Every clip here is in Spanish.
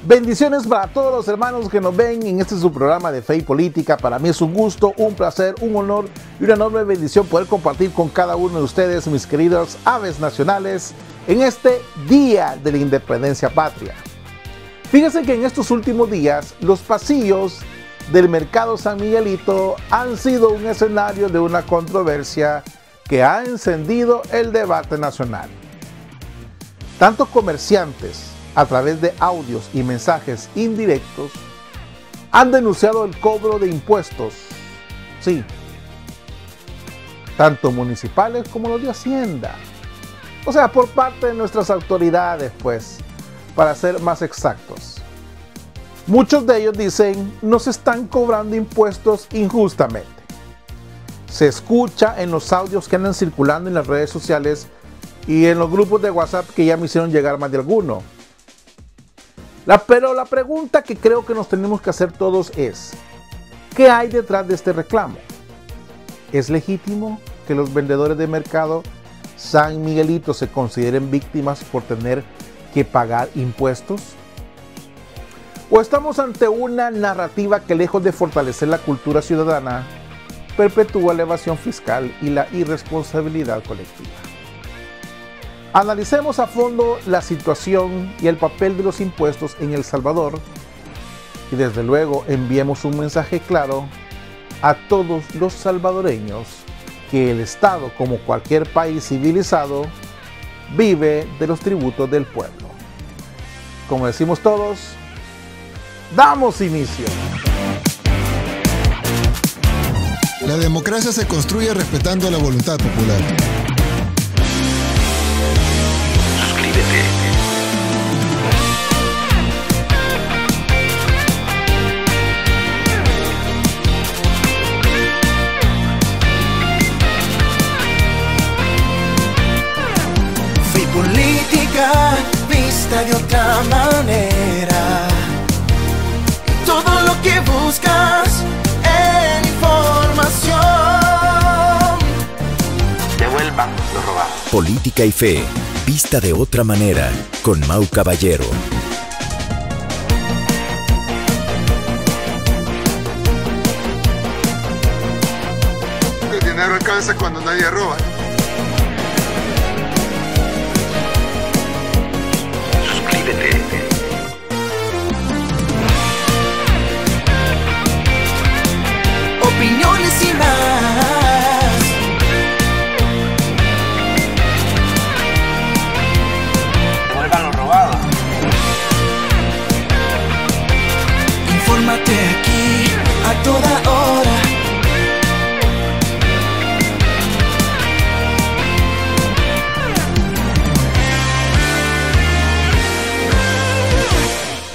Bendiciones para todos los hermanos que nos ven en este su programa de Fe y Política. Para mí es un gusto, un placer, un honor y una enorme bendición poder compartir con cada uno de ustedes, mis queridos aves nacionales, en este Día de la Independencia Patria. Fíjense que en estos últimos días los pasillos del Mercado San Miguelito han sido un escenario de una controversia que ha encendido el debate nacional. Tanto comerciantes, a través de audios y mensajes indirectos, han denunciado el cobro de impuestos, sí, tanto municipales como los de Hacienda, o sea, por parte de nuestras autoridades, pues, para ser más exactos. Muchos de ellos dicen, nos están cobrando impuestos injustamente. Se escucha en los audios que andan circulando en las redes sociales y en los grupos de WhatsApp que ya me hicieron llegar más de alguno. Pero la pregunta que creo que nos tenemos que hacer todos es, ¿qué hay detrás de este reclamo? ¿Es legítimo que los vendedores de mercado San Miguelito se consideren víctimas por tener que pagar impuestos? ¿O estamos ante una narrativa que, lejos de fortalecer la cultura ciudadana, perpetúa la evasión fiscal y la irresponsabilidad colectiva? Analicemos a fondo la situación y el papel de los impuestos en El Salvador y desde luego enviemos un mensaje claro a todos los salvadoreños que el Estado, como cualquier país civilizado, vive de los tributos del pueblo. Como decimos todos, ¡damos inicio! La democracia se construye respetando la voluntad popular. Fe y política vista de otra manera. Todo lo que buscas en información. Devuelvan lo robado. Política y fe, vista de otra manera, con Mau Caballero. El dinero alcanza cuando nadie roba. Suscríbete. Opiniones y más. Devuelvan lo robado. Infórmate aquí a toda hora.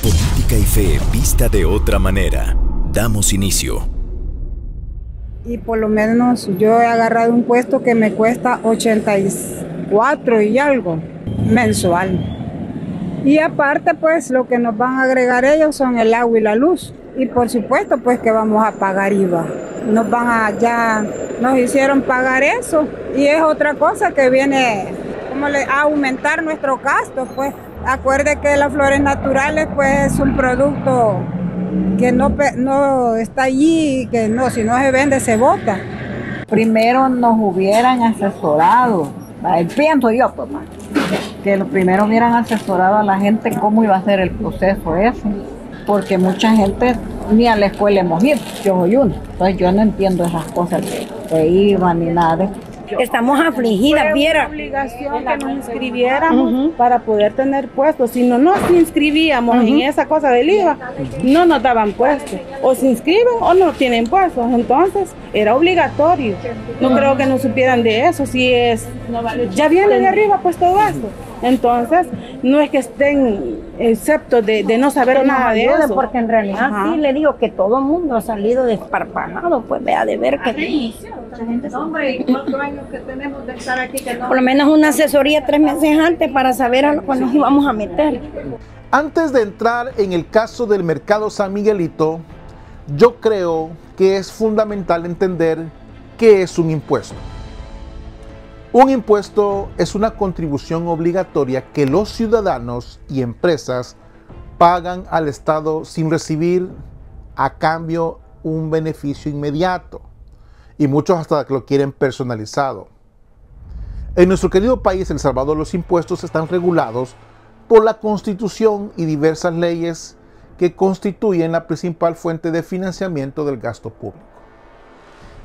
Política y fe, vista de otra manera. Damos inicio. Y por lo menos yo he agarrado un puesto que me cuesta 84 y algo mensual. Y aparte pues lo que nos van a agregar ellos son el agua y la luz. Y por supuesto pues que vamos a pagar IVA. Ya nos hicieron pagar eso. Y es otra cosa que viene a aumentar nuestro gasto pues. Acuerde que las flores naturales pues es un producto que no está allí, que no, si no se vende se bota. Primero nos hubieran asesorado, pienso yo, pues, que lo primero hubieran asesorado a la gente cómo iba a ser el proceso ese, porque mucha gente ni a la escuela hemos ido, yo soy uno, entonces yo no entiendo esas cosas de IVA ni nada de eso. Estamos afligidas, viera. Fue una obligación que nos inscribiéramos para poder tener puestos. Si no nos inscribíamos en esa cosa del IVA, no nos daban puestos. O se inscriben o no tienen puestos. Entonces, era obligatorio. No creo que no supieran de eso. Si es, ya viene de arriba pues todo esto. Entonces, no es que estén excepto de no saber nada de eso. Porque en realidad sí le digo que todo el mundo ha salido desparpajado, pues vea de ver que... Hombre, ¿y cuántos años que tenemos de estar aquí? Que no... Por lo menos una asesoría 3 meses antes para saber a lo que nos íbamos a meter. Antes de entrar en el caso del Mercado San Miguelito, yo creo que es fundamental entender qué es un impuesto. Un impuesto es una contribución obligatoria que los ciudadanos y empresas pagan al Estado sin recibir a cambio un beneficio inmediato, y muchos hasta lo quieren personalizado. En nuestro querido país, El Salvador, los impuestos están regulados por la Constitución y diversas leyes que constituyen la principal fuente de financiamiento del gasto público.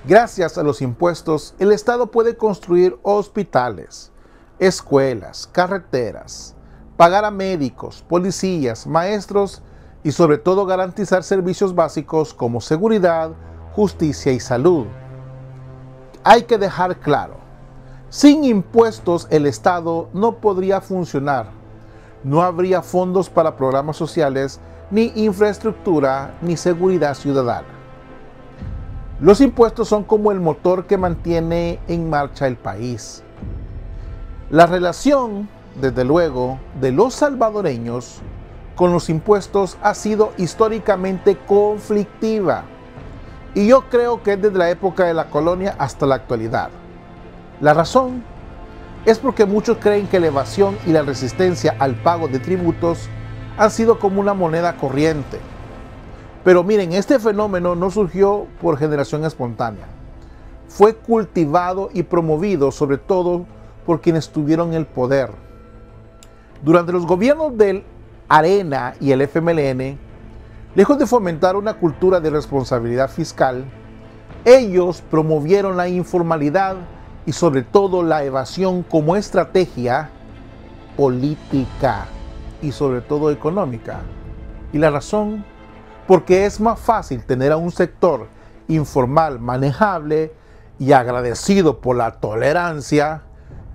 Gracias a los impuestos, el Estado puede construir hospitales, escuelas, carreteras, pagar a médicos, policías, maestros y sobre todo garantizar servicios básicos como seguridad, justicia y salud. Hay que dejar claro, sin impuestos el Estado no podría funcionar. No habría fondos para programas sociales, ni infraestructura, ni seguridad ciudadana. Los impuestos son como el motor que mantiene en marcha el país. La relación, desde luego, de los salvadoreños con los impuestos ha sido históricamente conflictiva. Y yo creo que es desde la época de la colonia hasta la actualidad. La razón es porque muchos creen que la evasión y la resistencia al pago de tributos han sido como una moneda corriente. Pero miren, este fenómeno no surgió por generación espontánea. Fue cultivado y promovido sobre todo por quienes tuvieron el poder. Durante los gobiernos del Arena y el FMLN, lejos de fomentar una cultura de responsabilidad fiscal, ellos promovieron la informalidad y sobre todo la evasión como estrategia política y sobre todo económica. Y la razón, porque es más fácil tener a un sector informal manejable y agradecido por la tolerancia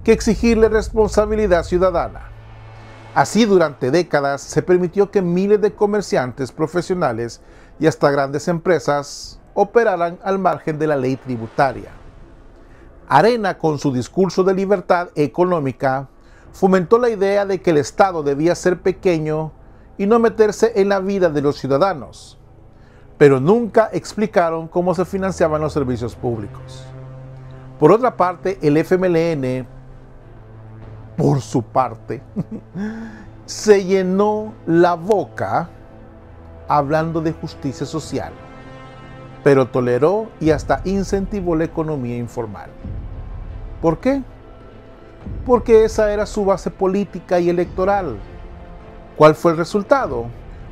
que exigirle responsabilidad ciudadana. Así, durante décadas se permitió que miles de comerciantes profesionales y hasta grandes empresas operaran al margen de la ley tributaria. Arena, con su discurso de libertad económica, fomentó la idea de que el Estado debía ser pequeño y no meterse en la vida de los ciudadanos, pero nunca explicaron cómo se financiaban los servicios públicos. Por otra parte, el FMLN, por su parte, se llenó la boca hablando de justicia social, pero toleró y hasta incentivó la economía informal. ¿Por qué? Porque esa era su base política y electoral. ¿Cuál fue el resultado?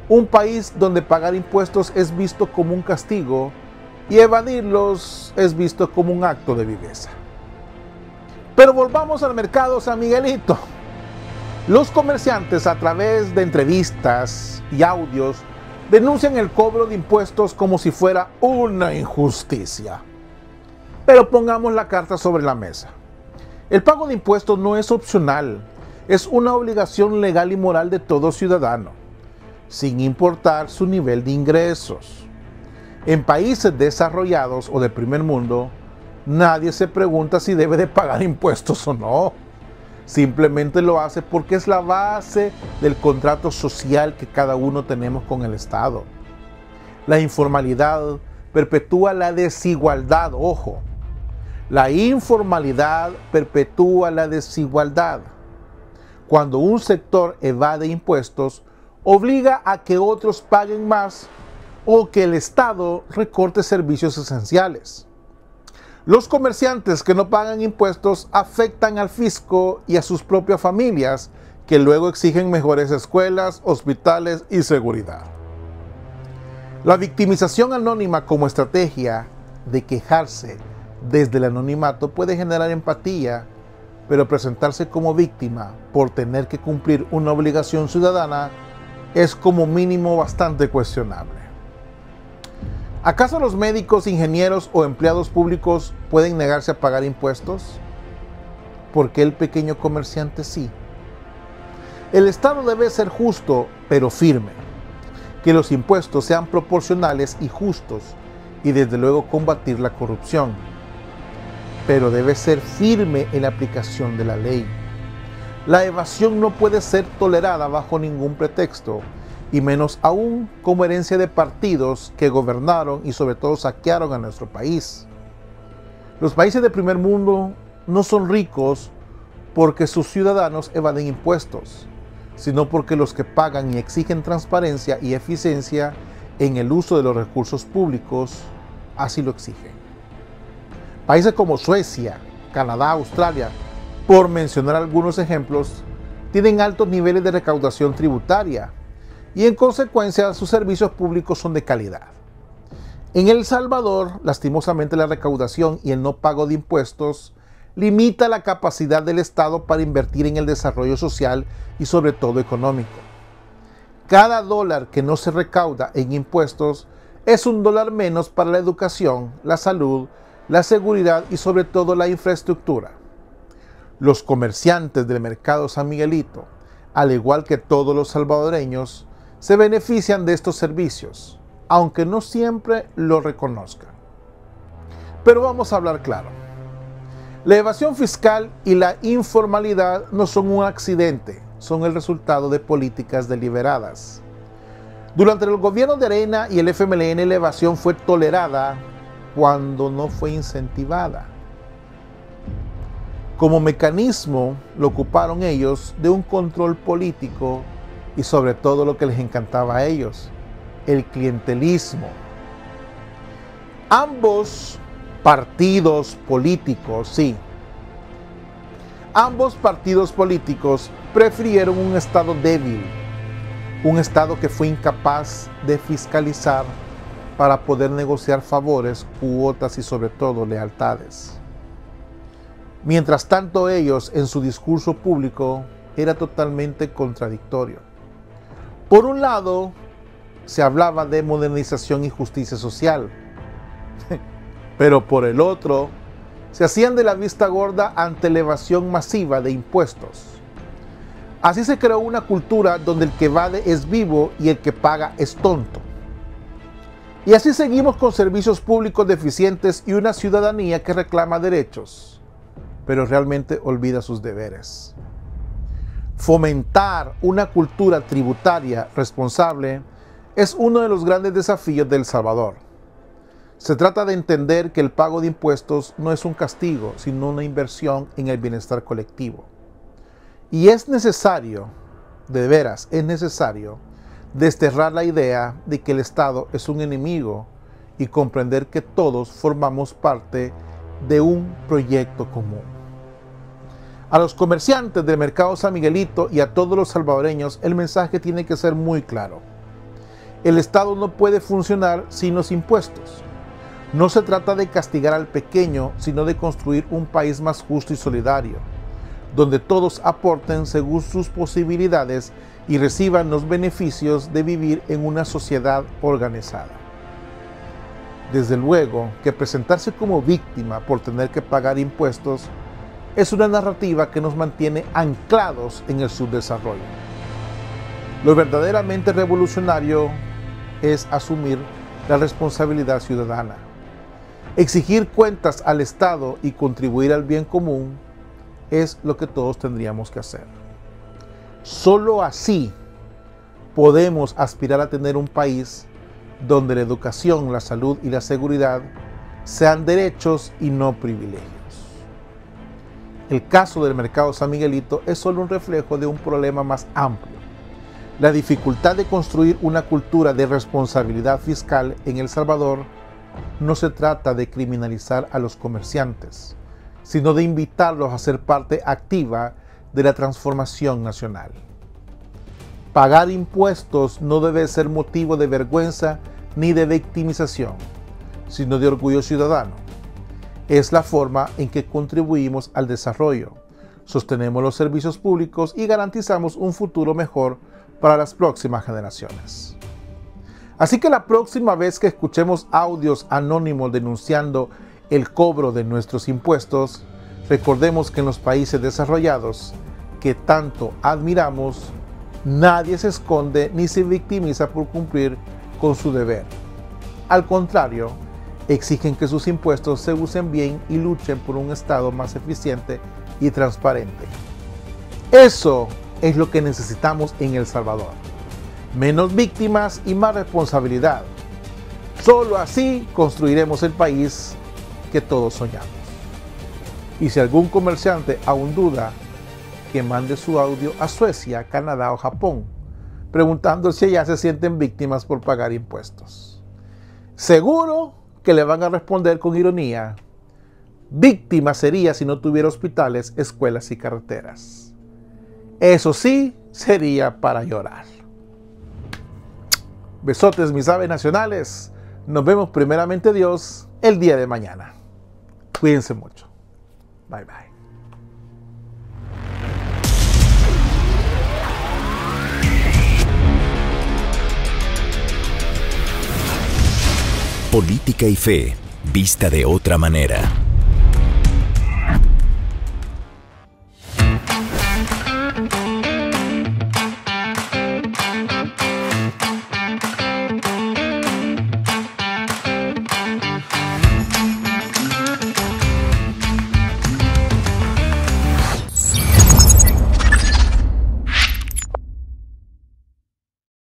Un país donde pagar impuestos es visto como un castigo y evadirlos es visto como un acto de viveza. Pero volvamos al mercado San Miguelito. Los comerciantes, a través de entrevistas y audios, denuncian el cobro de impuestos como si fuera una injusticia. Pero pongamos la carta sobre la mesa. El pago de impuestos no es opcional, es una obligación legal y moral de todo ciudadano, sin importar su nivel de ingresos. En países desarrollados o de primer mundo, nadie se pregunta si debe de pagar impuestos o no. Simplemente lo hace porque es la base del contrato social que cada uno tenemos con el Estado. La informalidad perpetúa la desigualdad, ojo. La informalidad perpetúa la desigualdad. Cuando un sector evade impuestos, obliga a que otros paguen más o que el Estado recorte servicios esenciales. Los comerciantes que no pagan impuestos afectan al fisco y a sus propias familias, que luego exigen mejores escuelas, hospitales y seguridad. La victimización anónima como estrategia de quejarse desde el anonimato puede generar empatía, pero presentarse como víctima por tener que cumplir una obligación ciudadana es como mínimo bastante cuestionable. ¿Acaso los médicos, ingenieros o empleados públicos pueden negarse a pagar impuestos? ¿Por qué el pequeño comerciante sí? El Estado debe ser justo, pero firme. Que los impuestos sean proporcionales y justos y desde luego combatir la corrupción. Pero debe ser firme en la aplicación de la ley. La evasión no puede ser tolerada bajo ningún pretexto, y menos aún como herencia de partidos que gobernaron y sobre todo saquearon a nuestro país. Los países de primer mundo no son ricos porque sus ciudadanos evaden impuestos. sino porque los que pagan y exigen transparencia y eficiencia en el uso de los recursos públicos así lo exigen. Países como Suecia, Canadá, Australia, por mencionar algunos ejemplos, tienen altos niveles de recaudación tributaria y en consecuencia sus servicios públicos son de calidad. En El Salvador, lastimosamente, la recaudación y el no pago de impuestos limita la capacidad del Estado para invertir en el desarrollo social y sobre todo económico. Cada dólar que no se recauda en impuestos es un dólar menos para la educación, la salud, la seguridad y sobre todo la infraestructura. Los comerciantes del mercado San Miguelito, al igual que todos los salvadoreños, se benefician de estos servicios, aunque no siempre lo reconozcan. Pero vamos a hablar claro. La evasión fiscal y la informalidad no son un accidente, son el resultado de políticas deliberadas. Durante el gobierno de Arena y el FMLN, la evasión fue tolerada cuando no fue incentivada. Como mecanismo lo ocuparon ellos de un control político y sobre todo lo que les encantaba a ellos, el clientelismo. Ambos partidos políticos, ambos partidos políticos prefirieron un Estado débil, un Estado que fue incapaz de fiscalizar para poder negociar favores, cuotas y sobre todo lealtades. Mientras tanto, ellos en su discurso público era totalmente contradictorio. Por un lado, se hablaba de modernización y justicia social, pero por el otro, se hacían de la vista gorda ante la evasión masiva de impuestos. Así se creó una cultura donde el que evade es vivo y el que paga es tonto. Y así seguimos con servicios públicos deficientes y una ciudadanía que reclama derechos, pero realmente olvida sus deberes. Fomentar una cultura tributaria responsable es uno de los grandes desafíos de El Salvador. Se trata de entender que el pago de impuestos no es un castigo, sino una inversión en el bienestar colectivo. Y es necesario, de veras, es necesario desterrar la idea de que el Estado es un enemigo y comprender que todos formamos parte de un proyecto común. A los comerciantes del mercado San Miguelito y a todos los salvadoreños, el mensaje tiene que ser muy claro. El Estado no puede funcionar sin los impuestos. No se trata de castigar al pequeño, sino de construir un país más justo y solidario, donde todos aporten según sus posibilidades y reciban los beneficios de vivir en una sociedad organizada. Desde luego que presentarse como víctima por tener que pagar impuestos es una narrativa que nos mantiene anclados en el subdesarrollo. Lo verdaderamente revolucionario es asumir la responsabilidad ciudadana, exigir cuentas al Estado y contribuir al bien común es lo que todos tendríamos que hacer. Solo así podemos aspirar a tener un país donde la educación, la salud y la seguridad sean derechos y no privilegios. El caso del mercado San Miguelito es solo un reflejo de un problema más amplio. La dificultad de construir una cultura de responsabilidad fiscal en El Salvador no se trata de criminalizar a los comerciantes, sino de invitarlos a ser parte activa de la transformación nacional. Pagar impuestos no debe ser motivo de vergüenza ni de victimización, sino de orgullo ciudadano. Es la forma en que contribuimos al desarrollo, sostenemos los servicios públicos y garantizamos un futuro mejor para las próximas generaciones. Así que la próxima vez que escuchemos audios anónimos denunciando el cobro de nuestros impuestos, recordemos que en los países desarrollados que tanto admiramos, nadie se esconde ni se victimiza por cumplir con su deber. Al contrario, exigen que sus impuestos se usen bien y luchen por un Estado más eficiente y transparente. Eso es lo que necesitamos en El Salvador. Menos víctimas y más responsabilidad. Solo así construiremos el país que todos soñamos. Y si algún comerciante aún duda que mande su audio a Suecia, Canadá o Japón, preguntando si allá se sienten víctimas por pagar impuestos. Seguro que le van a responder con ironía: víctima sería si no tuviera hospitales, escuelas y carreteras. Eso sí, sería para llorar. Besotes, mis aves nacionales. Nos vemos primeramente Dios el día de mañana. Cuídense mucho. Bye bye. Política y fe, vista de otra manera.